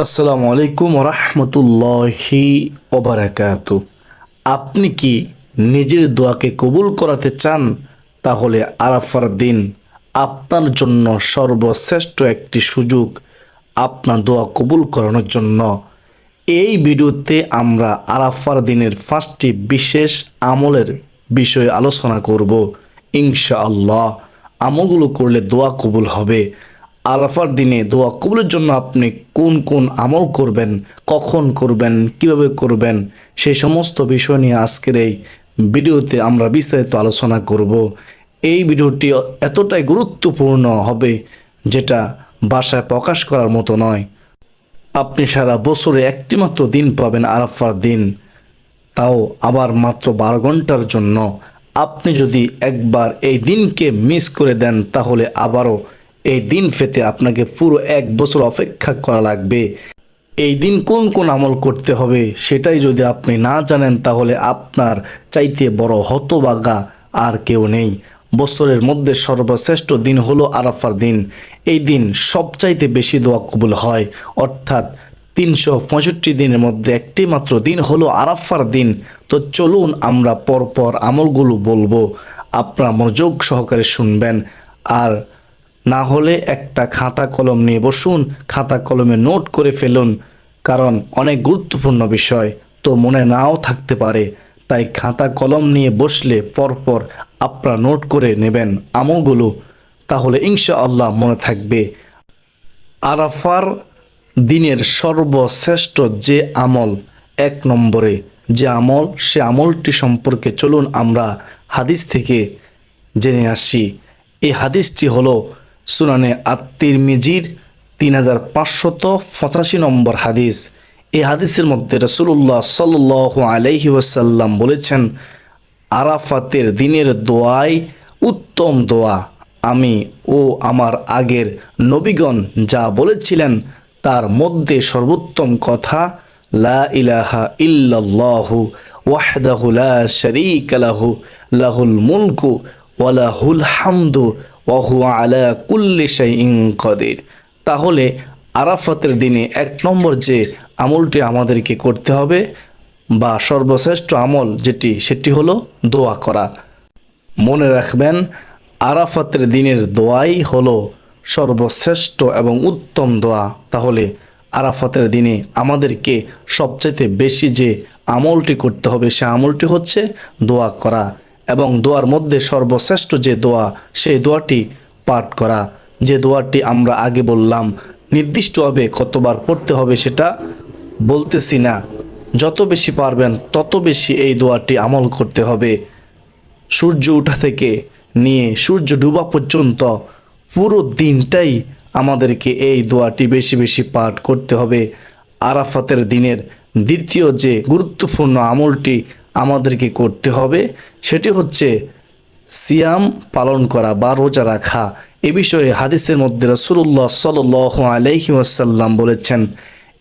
আসসালামু আলাইকুম রহমতুল্লাহি ওবারাকাতু। আপনি কি নিজের দোয়াকে কবুল করাতে চান? তাহলে আরাফার দিন আপনার জন্য সর্বশ্রেষ্ঠ একটি সুযোগ আপনার দোয়া কবুল করানোর জন্য। এই ভিডিওতে আমরা আরাফার দিনের 5টি বিশেষ আমলের বিষয়ে আলোচনা করব। ইনশাআল্লাহ আমলগুলো করলে দোয়া কবুল হবে। আরাফার দিনে দোয়া কবুলের জন্য আপনি কোন কোন আমল করবেন, কখন করবেন, কিভাবে করবেন, সেই সমস্ত বিষয় নিয়ে আজকের এই ভিডিওতে আমরা বিস্তারিত আলোচনা করব। এই ভিডিওটি এতটাই গুরুত্বপূর্ণ হবে যেটা ভাষায় প্রকাশ করার মতো নয়। আপনি সারা বছরে একটি মাত্র দিন পাবেন আরাফার দিন, তাও আবার মাত্র 12 ঘন্টার জন্য। আপনি যদি একবার এই দিনকে মিস করে দেন তাহলে আবারও এই দিন পেতে আপনাকে পুরো 1 বছর অপেক্ষা করা লাগবে। এই দিন কোন কোন আমল করতে হবে সেটাই যদি আপনি না জানেন তাহলে আপনার চাইতে বড় হতভাগা আর কেউ নেই। বছরের মধ্যে সর্বশ্রেষ্ঠ দিন হলো আরাফার দিন। এই দিন সবচাইতে বেশি দোয়া কবুল হয়, অর্থাৎ 365 দিনের মধ্যে একটি মাত্র দিন হলো আরাফার দিন। তো চলুন আমরা পরপর আমলগুলো বলবো, আপনারা মনোযোগ সহকারে শুনবেন। আর না হলে একটা খাতা কলম নিয়ে বসুন, খাতা কলমে নোট করে ফেলুন, কারণ অনেক গুরুত্বপূর্ণ বিষয় তো মনে নাও থাকতে পারে। তাই খাতা কলম নিয়ে বসলে পরপর আপনারা নোট করে নেবেন আমলগুলো, তাহলে ইনশাআল্লাহ মনে থাকবে। আরাফার দিনের সর্বশ্রেষ্ঠ যে আমল, 1 নম্বরে যে আমল, সে আমলটি সম্পর্কে চলুন আমরা হাদিস থেকে জেনে আসি। এই হাদিসটি হলো সুনানে আত-তিরমিজির 3585 নম্বর হাদিস। এই হাদিসের মধ্যে রাসূলুল্লাহ সাল্লাল্লাহু আলাইহি ওয়াসাল্লাম বলেছেন, আরাফাতের দিনের দোয়াই উত্তম দোয়া। আমি ও আমার আগের নবীগণ যা বলেছিলেন তার মধ্যে সর্বোত্তম কথা, লা ইলাহা ইল্লাল্লাহু ওয়াহদাহু লা শারীকা লাহু লাহুল মুলকু ওয়া লাহুল হামদু ওয়া হুয়া আলা কুল্লি শাইইন কাদির। তাহলে আরাফাতের দিনে 1 নম্বর যে আমলটি আমাদেরকে করতে হবে বা সর্বশ্রেষ্ঠ আমল যেটি, সেটি হলো দোয়া করা। মনে রাখবেন, আরাফাতের দিনের দোয়াই হলো সর্বশ্রেষ্ঠ এবং উত্তম দোয়া। তাহলে আরাফাতের দিনে আমাদেরকে সবচেয়ে বেশি যে আমলটি করতে হবে সে আমলটি হচ্ছে দোয়া করা, এবং দোয়ার মধ্যে সর্বশ্রেষ্ঠ যে দোয়া সেই দোয়াটি পাঠ করা। যে দোয়াটি আমরা আগে বললাম, নির্দিষ্টভাবে কতবার পড়তে হবে সেটা বলতেছি না, যত বেশি পারবেন তত বেশি এই দোয়াটি আমল করতে হবে। সূর্য ওঠা থেকে নিয়ে সূর্য ডুবা পর্যন্ত পুরো দিনটাই আমাদেরকে এই দোয়াটি বেশি বেশি পাঠ করতে হবে। আরাফাতের দিনের দ্বিতীয় যে গুরুত্বপূর্ণ আমলটি আমাদেরকে করতে হবে সেটি হচ্ছে সিয়াম পালন করা বা রোজা রাখা। এ বিষয়ে হাদিসের মধ্যে রাসূলুল্লাহ সাল্লাল্লাহু আলাইহি ওয়াসাল্লাম বলেছেন,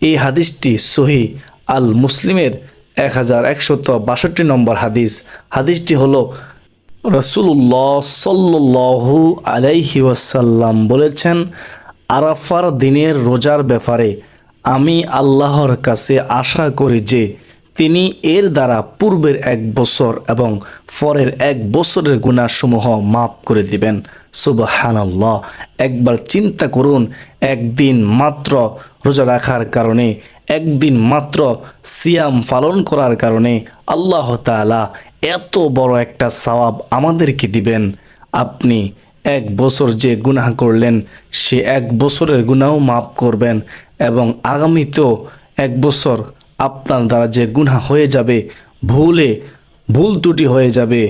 এই হাদিসটি সহিহ আল মুসলিমের 1162 নম্বর হাদিস। হাদিসটি হলো রাসূলুল্লাহ সাল্লাল্লাহু আলাইহি ওয়াসাল্লাম বলেছেন, আরাফার দিনের রোজার ব্যাপারে আমি আল্লাহর কাছে আশা করি যে তিনি এর দ্বারা পূর্বের 1 বছর এবং পরের 1 বছরের গুনাহসমূহ মাফ করে দিবেন। সুবহানাল্লাহ। একবার চিন্তা করুন, একদিন মাত্র রোজা রাখার কারণে, একদিন মাত্র সিয়াম পালন করার কারণে আল্লাহ তাআলা এত বড় একটা সওয়াব আমাদেরকে দিবেন। আপনি 1 বছর যে গুনাহ করলেন সে 1 বছরের গুনাহও মাফ করবেন, এবং আগামীতেও 1 বছর আপনার দ্বারা যে গুনাহ হয়ে যাবে, ভুল ত্রুটি হয়ে যাবে,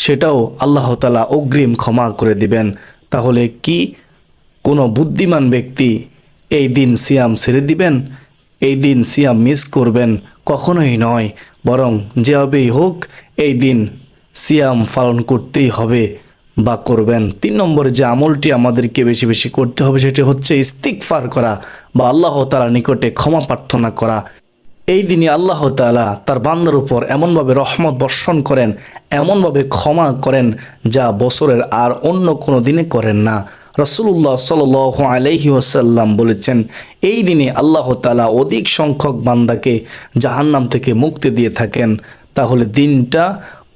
সেটাও আল্লাহ তাআলা অগ্রিম ক্ষমা করে দিবেন। তাহলে কি কোনো বুদ্ধিমান ব্যক্তি এই দিন সিয়াম ছেড়ে দিবেন, এই দিন সিয়াম মিস করবেন? কখনোই নয়, বরং যেভাবেই হোক এই দিন সিয়াম পালন করতেই হবে বা করবেন। 3 নম্বরে যে আমলটি আমাদেরকে বেশি বেশি করতে হবে সেটি হচ্ছে ইস্তিগফার করা বা আল্লাহ তাআলার নিকটে ক্ষমা প্রার্থনা করা। এই দিনে আল্লাহ তাআলা তার বান্দার উপর এমনভাবে রহমত বর্ষণ করেন, এমনভাবে ক্ষমা করেন যা বছরের আর অন্য কোনো দিনে করেন না। রাসূলুল্লাহ সাল্লাল্লাহু আলাইহি ওয়াসাল্লাম বলেছেন, এই দিনে আল্লাহ তাআলা অধিক সংখ্যক বান্দাকে জাহান্নাম থেকে মুক্তি দিয়ে থাকেন। তাহলে দিনটা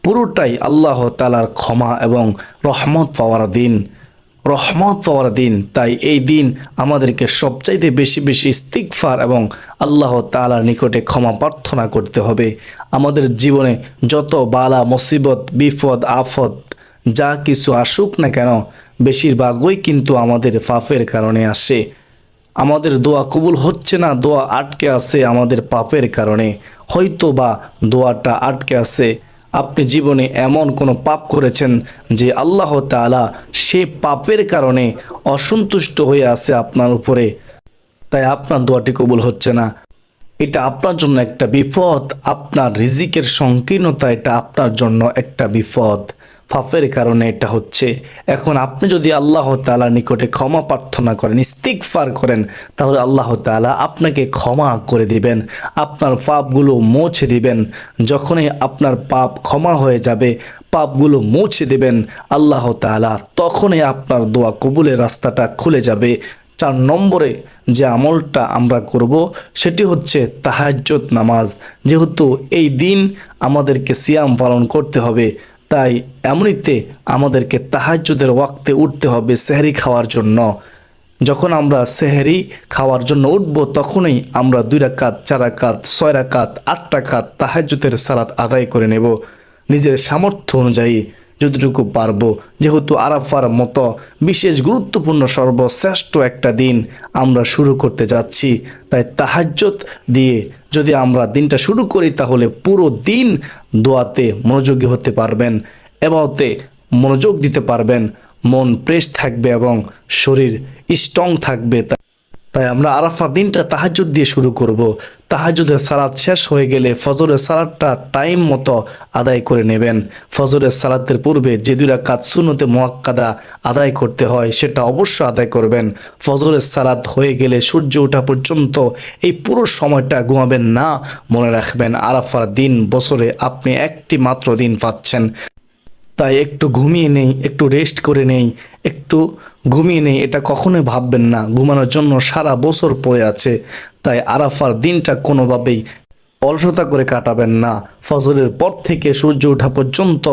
পুরোটাই আল্লাহ তাআলার ক্ষমা এবং রহমত পাওয়ার দিন, রহমত পাওয়ার দিন। তাই এই দিন আমাদেরকে সবচাইতে বেশি বেশি ইস্তিগফার এবং আল্লাহ তাআলার নিকটে ক্ষমা প্রার্থনা করতে হবে। আমাদের জীবনে যত বালা মুসিবত বিপদ আফত যা কিছু আসুক না কেন, বেশিরভাগই কিন্তু আমাদের পাপের কারণে আসে। আমাদের দোয়া কবুল হচ্ছে না, দোয়া আটকে আছে আমাদের পাপের কারণে। হয়তো বা দোয়াটা আটকে আছে, আপনি জীবনে এমন কোনো পাপ করেছেন যে আল্লাহ তাআলা সে পাপের কারণে অসন্তুষ্ট হয়ে আছে আপনার উপরে, তাই আপনার দোয়াটি কবুল হচ্ছে না। এটা আপনার জন্য একটা বিপদ, আপনার রিজিকের সংকীর্ণতা এটা আপনার জন্য একটা বিপদ, পাপের কারণে এটা হচ্ছে। এখন আপনি যদি আল্লাহ তাআলার নিকটে ক্ষমা প্রার্থনা করেন, ইস্তিগফার করেন, তাহলে আল্লাহ তাআলা আপনাকে ক্ষমা করে দিবেন, আপনার পাপগুলো মুছে দিবেন। যখনই আপনার পাপ ক্ষমা হয়ে যাবে, পাপগুলো মুছে দিবেন আল্লাহ তাআলা, তখনই আপনার দোয়া কবুলের রাস্তাটা খুলে যাবে। 4 নম্বরে যে আমলটা আমরা করব সেটি হচ্ছে তাহাজ্জুদ নামাজ। যেহেতু এই দিন আমাদেরকে সিয়াম পালন করতে হবে, তাই এমনিতে আমাদেরকে তাহাজ্জুদের ওয়াক্তে উঠতে হবে সেহরি খাওয়ার জন্য। যখন আমরা সেহরি খাওয়ার জন্য উঠব, তখনই আমরা 2 রাকাত 4 রাকাত 6 রাকাত 8 রাকাত তাহাজ্জুদের সালাত আদায় করে নেব নিজের সামর্থ্য অনুযায়ী যতটুকু পারবো। যেহেতু আরাফার মতো বিশেষ গুরুত্বপূর্ণ সর্বশ্রেষ্ঠ একটা দিন আমরা শুরু করতে যাচ্ছি, তাই তাহাজ্জুদ দিয়ে যদি আমরা দিনটা শুরু করি, তাহলে পুরো দিন দোয়াতে মনোযোগী হতে পারবেন, ইবাদতে মনোযোগ দিতে পারবেন, মন ফ্রেশ থাকবে এবং শরীর স্ট্রং থাকবে। তাই আমরা আরাফা দিনটা তাহাজ্জুদ দিয়ে শুরু করব। তাহাজ্জুদের সালাত শেষ হয়ে গেলে ফজরের সালাতটা টাইম মতো আদায় করে নেবেন। ফজরের সালাতের পূর্বে যে 2 রাকাত সুন্নতে মুআক্কাদা আদায় করতে হয় সেটা অবশ্যই আদায় করবেন। ফজরের সালাত হয়ে গেলে সূর্য ওঠা পর্যন্ত এই পুরো সময়টা ঘুমাবেন না। মনে রাখবেন, আরাফার দিন বছরে আপনি একটি মাত্র দিন পাচ্ছেন, তাই একটু ঘুমিয়ে নেই, একটু রেস্ট করে নেই, একটু ঘুমিয়ে নেই, এটা কখনোই ভাববেন না। ঘুমানোর জন্য সারা বছর পড়ে আছে। তাই আরাফার দিনটা কোনোভাবেই অলসতা করে কাটাবেন না। ফজরের পর থেকে সূর্য ওঠা পর্যন্ত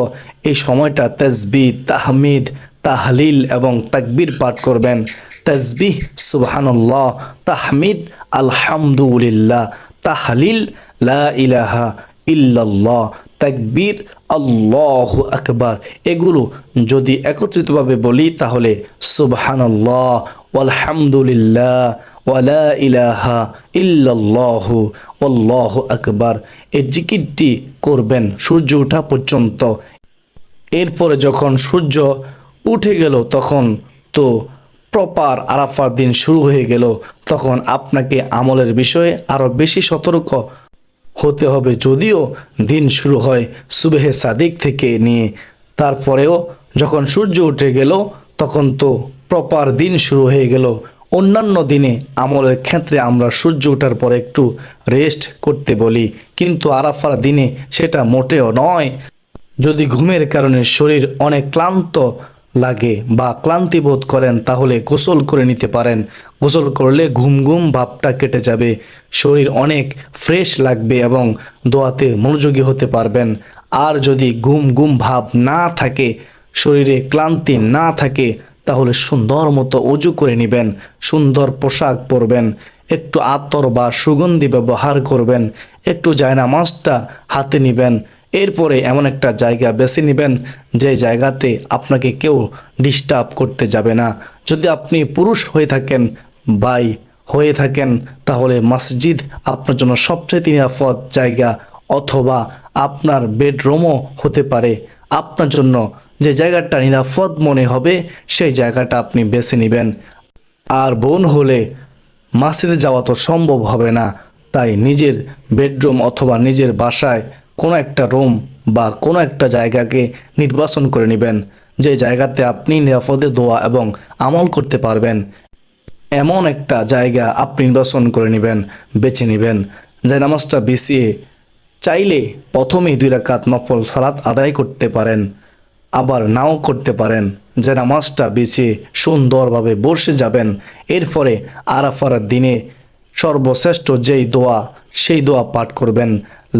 এই সময়টা তাসবিহ তাহমিদ তাহলিল এবং তাকবীর পাঠ করবেন। তাসবিহ সুবহানাল্লাহ, তাহমিদ আলহামদুলিল্লাহ, তাহলিল লা ইলাহা ইল্লাল্লাহ, তাকবীর আল্লাহু আকবার। এগুলো যদি একত্রিতভাবে বলি তাহলে সুবহানাল্লাহ ওয়ালহামদুলিল্লাহ ওয়ালা ইলাহা ইল্লাল্লাহু আল্লাহু আকবার, এই জিকিরটি করবেন সূর্য ওঠা পর্যন্ত। এরপরে যখন সূর্য উঠে গেল তখন তো প্রপার আরাফার দিন শুরু হয়ে গেল। তখন আপনাকে আমলের বিষয়ে আরও বেশি সতর্ক হতে হবে। যদিও দিন শুরু হয় সুবহে সাদিক থেকে নিয়ে, তারপরেও যখন সূর্য উঠে গেল তখন তো প্রপার দিন শুরু হয়ে গেল। অন্যান্য দিনে আমলের ক্ষেত্রে আমরা সূর্য ওঠার পরে একটু রেস্ট করতে বলি, কিন্তু আরাফার দিনে সেটা মোটেও নয়। যদি ঘুমের কারণে শরীর অনেক ক্লান্ত লাগে বা ক্লান্তি বোধ করেন, তাহলে গোসল করে নিতে পারেন। গোসল করলে ঘুম ঘুম ভাবটা কেটে যাবে, শরীর অনেক ফ্রেশ লাগবে এবং দোয়াতে মনোযোগী হতে পারবেন। আর যদি ঘুম ঘুম ভাব না থাকে, শরীরে ক্লান্তি না থাকে, তাহলে সুন্দর মতো অজু করে নেবেন, সুন্দর পোশাক পরবেন, একটু আতর বা সুগন্ধি ব্যবহার করবেন, একটু জায়নামাজটা হাতে নেবেন। এরপরে এমন একটা জায়গা বেছে নেবেন যে জায়গাতে আপনাকে কেউ ডিস্টার্ব করতে যাবে না। যদি আপনি পুরুষ হয়ে থাকেন, ভাই হয়ে থাকেন, তাহলে মসজিদ আপনার জন্য সবচেয়ে নিরাপদ জায়গা, অথবা আপনার বেডরুমও হতে পারে। আপনার জন্য যে জায়গাটা নিরাপদ মনে হবে সেই জায়গাটা আপনি বেছে নেবেন। আর বোন হলে মসজিদে যাওয়া তো সম্ভব হবে না, তাই নিজের বেডরুম অথবা নিজের বাসায় কোনো একটা রুম বা কোনো একটা জায়গাকে নির্বাচন করে নেবেন, যে জায়গাতে আপনি নিরাপদে দোয়া এবং আমল করতে পারবেন। এমন একটা জায়গা আপনি নির্বাচন করে নেবেন, বেছে নেবেন। যে নামাজটা বিছিয়ে চাইলে প্রথমেই 2 রাকাত নফল সালাত আদায় করতে পারেন, আবার নাও করতে পারেন। যে নামাজটা বিছিয়ে সুন্দরভাবে বসে যাবেন। এরপরে আরাফার দিনে সর্বশ্রেষ্ঠ যেই দোয়া সেই দোয়া পাঠ করবেন,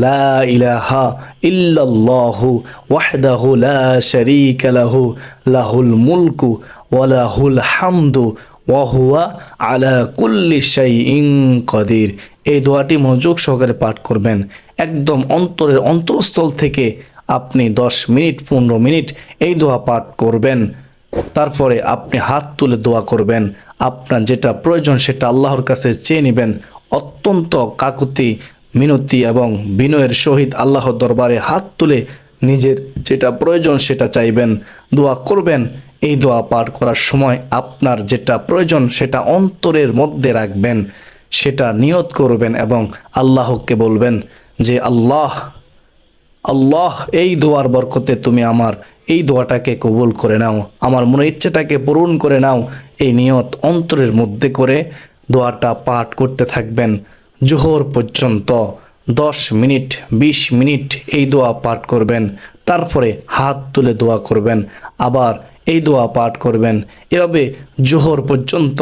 লা ইলাহা ইল্লাল্লাহু ওয়াহদাহু লা শারীকা লাহু লাহুল মুলকু ওয়া লাহুল হামদু ওয়া হুয়া আলা কুল্লি শাইইন কাদির। এই দোয়াটি মনোযোগ সহকারে পাঠ করবেন। একদম অন্তরের অন্তরস্থল থেকে আপনি 10 মিনিট 15 মিনিট এই দোয়া পাঠ করবেন। তারপরে আপনি হাত তুলে দোয়া করবেন। আপনার যেটা প্রয়োজন সেটা আল্লাহর কাছে চেয়ে নেবেন। অত্যন্ত কাকুতি মিনতি এবং বিনয়ের সহিত আল্লাহর দরবারে হাত তুলে নিজের যেটা প্রয়োজন সেটা চাইবেন, দোয়া করবেন। এই দোয়া পাঠ করার সময় আপনার যেটা প্রয়োজন সেটা অন্তরের মধ্যে রাখবেন, সেটা নিয়ত করবেন এবং আল্লাহকে বলবেন যে আল্লাহ আল্লাহ এই দোয়ার বরকতে তুমি আমার এই দোয়াটাকে কবুল করে নাও, আমার মনের ইচ্ছাটাকে পূরণ করে নাও। এই নিয়ত অন্তরের মধ্যে করে দোয়াটা পাঠ করতে থাকবেন জোহর পর্যন্ত। 10 মিনিট 20 মিনিট এই দোয়া পাঠ করবেন। তারপরে হাত তুলে দোয়া করবেন, আবার এই দোয়া পাঠ করবেন। এভাবে জোহর পর্যন্ত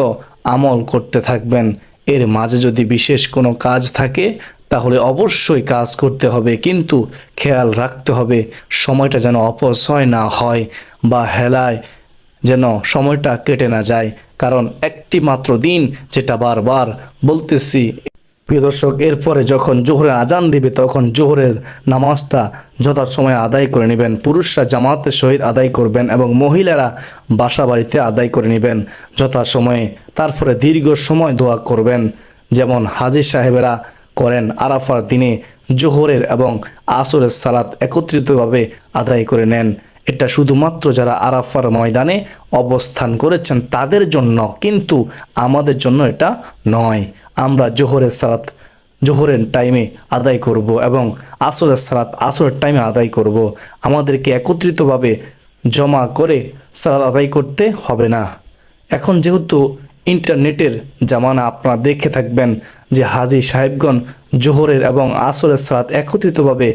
আমল করতে থাকবেন। এর মাঝে যদি বিশেষ কোনো কাজ থাকে তাহলে অবশ্যই কাজ করতে হবে, কিন্তু খেয়াল রাখতে হবে সময়টা যেন অপচয় না হয় বা হেলায় যেন সময়টা কেটে না যায়। কারণ একটি মাত্র দিন, যেটা বারবার বলতেছি প্রিয় দর্শক। এরপরে যখন জোহরের আজান দিবে তখন জোহরের নামাজটা যথাসময়ে আদায় করে নেবেন। পুরুষরা জামাতের সহিত আদায় করবেন এবং মহিলারা বাসা বাড়িতে আদায় করে নেবেন যথাসময়ে। তারপরে দীর্ঘ সময় দোয়া করবেন, যেমন হাজী সাহেবেরা করেন আরাফার দিনে জোহরের এবং আসরের সালাত একত্রিতভাবে আদায় করে নেন। এটা শুধুমাত্র যারা আরাফার ময়দানে অবস্থান করেছেন তাদের জন্য, কিন্তু আমাদের জন্য এটা নয়। আমরা জোহরের সালাত জোহরের টাইমে আদায় করব এবং আসরের সালাত আসরের টাইমে আদায় করব। আমাদেরকে একত্রিতভাবে জমা করে সালাত আদায় করতে হবে না। এখন যেহেতু ইন্টারনেটের জামানা, আপনারা দেখে থাকবেন যে হাজী সাহেবগণ জোহরের এবং আসরের সালাত একত্রিতভাবে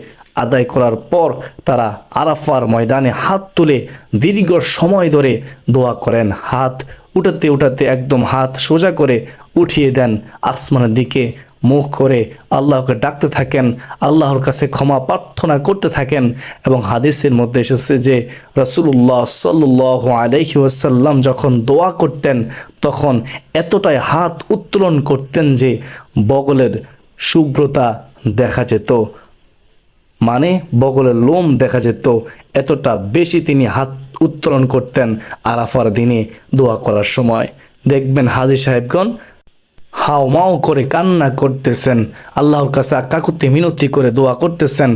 আদায় করার পর তারা আরাফার ময়দানে হাত তুলে দীর্ঘ সময় ধরে দোয়া করেন। হাত উঠাতে উঠাতে একদম হাত সোজা করে উঠিয়ে দেন আসমানের দিকে মুখ করে, আল্লাহকে ডাকতে থাকেন, আল্লাহর কাছে ক্ষমা প্রার্থনা করতে থাকেন। এবং হাদিসের মধ্যে এসেছে যে রাসূলুল্লাহ সাল্লাল্লাহু আলাইহি ওয়াসাল্লাম যখন দোয়া করতেন তখন এতটাই হাত উত্তোলন করতেন যে বগলের শুভ্রতা দেখা যেত, মানে বগলের লোম দেখা যেত। এতটা বেশি তিনি হাত উত্তোলন করতেন আরাফার দিনে দোয়া করার সময়। দেখবেন হাজী সাহেবগণ হাওমাও করে কান্না করতেছেন, আল্লাহর কাছে কাকুতি মিনতি করে দোয়া করতেছেন,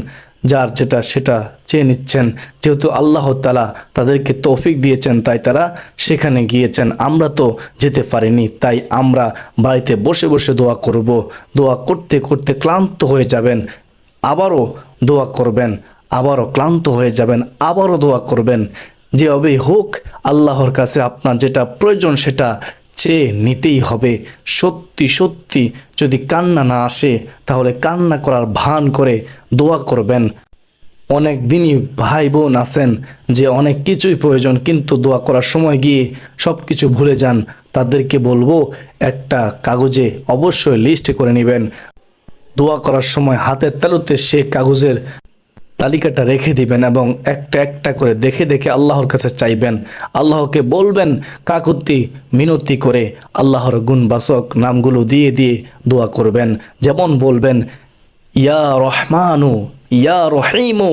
যার যেটা সেটা চেয়ে নিচ্ছেন। যেহেতু আল্লাহ তাআলা তাদেরকে তৌফিক দিয়েছেন তাই তারা সেখানে গিয়েছেন, আমরা তো যেতে পারিনি, তাই আমরা বাড়িতে বসে বসে দোয়া করব। দোয়া করতে করতে ক্লান্ত হয়ে যাবেন, আবারও দোয়া করবেন, আবারও ক্লান্ত হয়ে যাবেন, আবারও দোয়া করবেন। যেভাবেই হোক আল্লাহর কাছে আপনার যেটা প্রয়োজন সেটা চেয়ে নিতেই হবে। সত্যি সত্যি যদি কান্না না আসে তাহলে কান্না করার ভান করে দোয়া করবেন। অনেক দিনই ভাই বোন আছেন যে অনেক কিছুই প্রয়োজন কিন্তু দোয়া করার সময় গিয়ে সব কিছু ভুলে যান, তাদেরকে বলবো একটা কাগজে অবশ্যই লিস্ট করে নেবেন। দোয়া করার সময় হাতের তালুতে সে কাগজের তালিকাটা রেখে দিবেন এবং একটা একটা করে দেখে দেখে আল্লাহর কাছে চাইবেন। আল্লাহকে বলবেন কাকুতি মিনতি করে, আল্লাহর গুণবাচক নামগুলো দিয়ে দিয়ে দোয়া করবেন। যেমন বলবেন ইয়া রহমানু ইয়া রহিমু,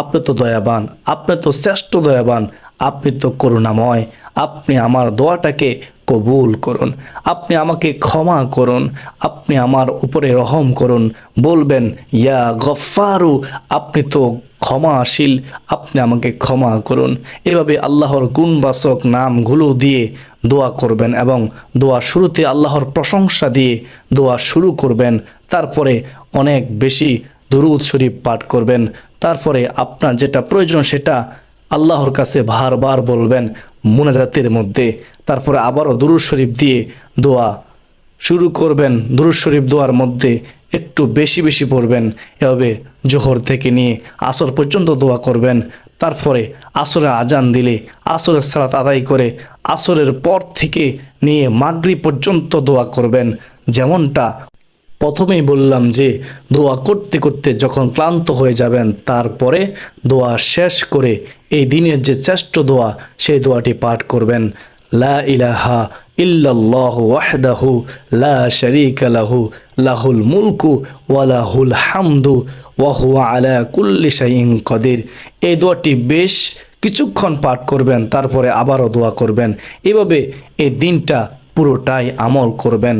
আপনি তো দয়াবান, আপনি তো শ্রেষ্ঠ দয়াবান, আপনি তো করুণাময়, আপনি আমার দোয়াটাকে কবুল করুন, আপনি আমাকে ক্ষমা করুন, আপনি আমার উপরে রহম করুন। বলবেন ইয়া গফফারু, আপনি তো ক্ষমাশীল, আপনি আমাকে ক্ষমা করুন। এভাবে আল্লাহর গুণবাচক নামগুলো দিয়ে দোয়া করবেন এবং দোয়া শুরুতে আল্লাহর প্রশংসা দিয়ে দোয়া শুরু করবেন। তারপরে অনেক বেশি দুরূদ শরীফ পাঠ করবেন। তারপরে আপনার যেটা প্রয়োজন সেটা আল্লাহর কাছে বারবার বলবেন মুনাজাতের মধ্যে। তারপরে আবারও দুরূদ শরীফ দিয়ে দোয়া শুরু করবেন। দুরূদ শরীফ দোয়ার মধ্যে একটু বেশি বেশি পড়বেন। এভাবে জোহর থেকে নিয়ে আসর পর্যন্ত দোয়া করবেন। তারপরে আসরের আজান দিলে আসরের সালাত আদায় করে আসরের পর থেকে নিয়ে মাগরিব পর্যন্ত দোয়া করবেন। যেমনটা প্রথমেই বললাম যে দোয়া করতে করতে যখন ক্লান্ত হয়ে যাবেন, তারপরে দোয়া শেষ করে এই দিনের যে শ্রেষ্ঠ দোয়া সেই দোয়াটি পাঠ করবেন। লা ইলাহা ইল্লাল্লাহু ওয়াহদাহু লা শারীকা লাহু লাহুল মুলকু ওয়া লাহুল হামদু ওয়া হুয়া আলা কুল্লি শাইইন কাদির। এই দোয়াটি বেশ কিছুক্ষণ পাঠ করবেন, তারপরে আবারও দোয়া করবেন। এভাবে এই দিনটা পুরোটাই আমল করবেন।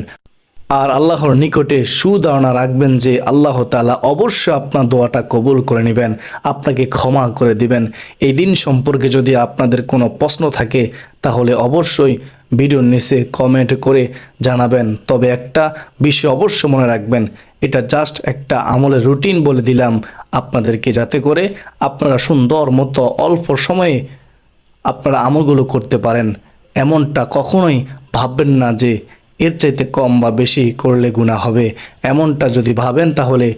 আর আল্লাহর নিকটে সুধারণা রাখবেন যে আল্লাহ তাআলা অবশ্যই আপনার দোয়াটা কবুল করে নেবেন, আপনাকে ক্ষমা করে দিবেন। এই দিন সম্পর্কে যদি আপনাদের কোনো প্রশ্ন থাকে তাহলে অবশ্যই ভিডিওর নিচে কমেন্ট করে জানাবেন। তবে একটা বিষয় অবশ্যই মনে রাখবেন, এটা জাস্ট একটা আমলের রুটিন বলে দিলাম আপনাদেরকে, যাতে করে আপনারা সুন্দর মতো অল্প সময়ে আপনারা আমলগুলো করতে পারেন। এমনটা কখনোই ভাববেন না যে এর চাইতে কম বা বেশি করলে গুনাহ হবে। এমনটা যদি ভাবেন তাহলে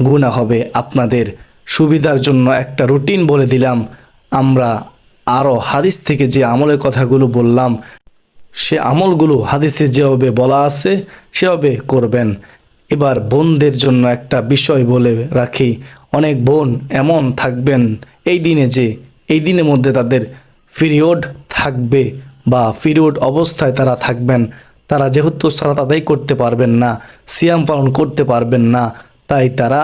গুনাহ হবে। আপনাদের সুবিধার জন্য একটা রুটিন বলে দিলাম। আমরা আরও হাদিস থেকে যে আমলের কথাগুলো বললাম, সে আমলগুলো হাদিসে যেভাবে বলা আছে সেভাবে করবেন। এবার বোনদের জন্য একটা বিষয় বলে রাখি, অনেক বোন এমন থাকবেন এই দিনে যে এই দিনের মধ্যে তাদের পিরিয়ড থাকবে বা পিরিয়ড অবস্থায় তারা থাকবেন। তারা যেহেতু সালাত আদায় করতে পারবেন না, সিয়াম পালন করতে পারবেন না, তাই তারা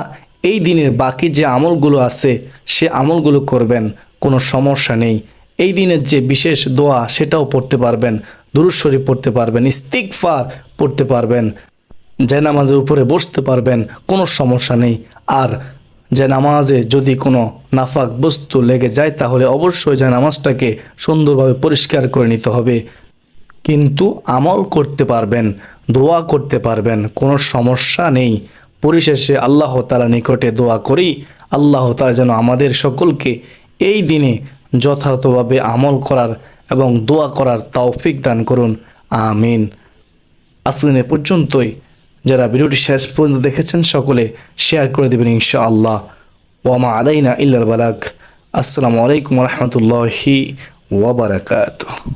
এই দিনের বাকি যে আমলগুলো আছে সে আমলগুলো করবেন, কোনো সমস্যা নেই। এই দিনের যে বিশেষ দোয়া সেটাও পড়তে পারবেন, দুরূদ শরীফ পড়তে পারবেন, ইস্তিগফার পড়তে পারবেন, যে নামাজের উপরে বসতে পারবেন, কোনো সমস্যা নেই। আর যে নামাজে যদি কোনো নাফাক বস্তু লেগে যায় তাহলে অবশ্যই যে নামাজটাকে সুন্দরভাবে পরিষ্কার করে নিতে হবে। কিন্তু আমল করতে পারবেন, দোয়া করতে পারবেন, কোনো সমস্যা নেই। পরিশেষে আল্লাহ তাআলার নিকটে দোয়া করি, আল্লাহ তাআলা যেন আমাদের সকলকে এই দিনে যথাযথভাবে আমল করার এবং দোয়া করার তৌফিক দান করুন, আমিন। আজকে এ পর্যন্তই। যারা ভিডিওটি শেষ পর্যন্ত দেখেছেন সকলে শেয়ার করে দেবেন ইনশাআল্লাহ। ওয়া মা আলাইনা ইল্লাল বালাগ। আসসালামু আলাইকুম ওয়া রাহমাতুল্লাহি ওয়া বারাকাতুহু।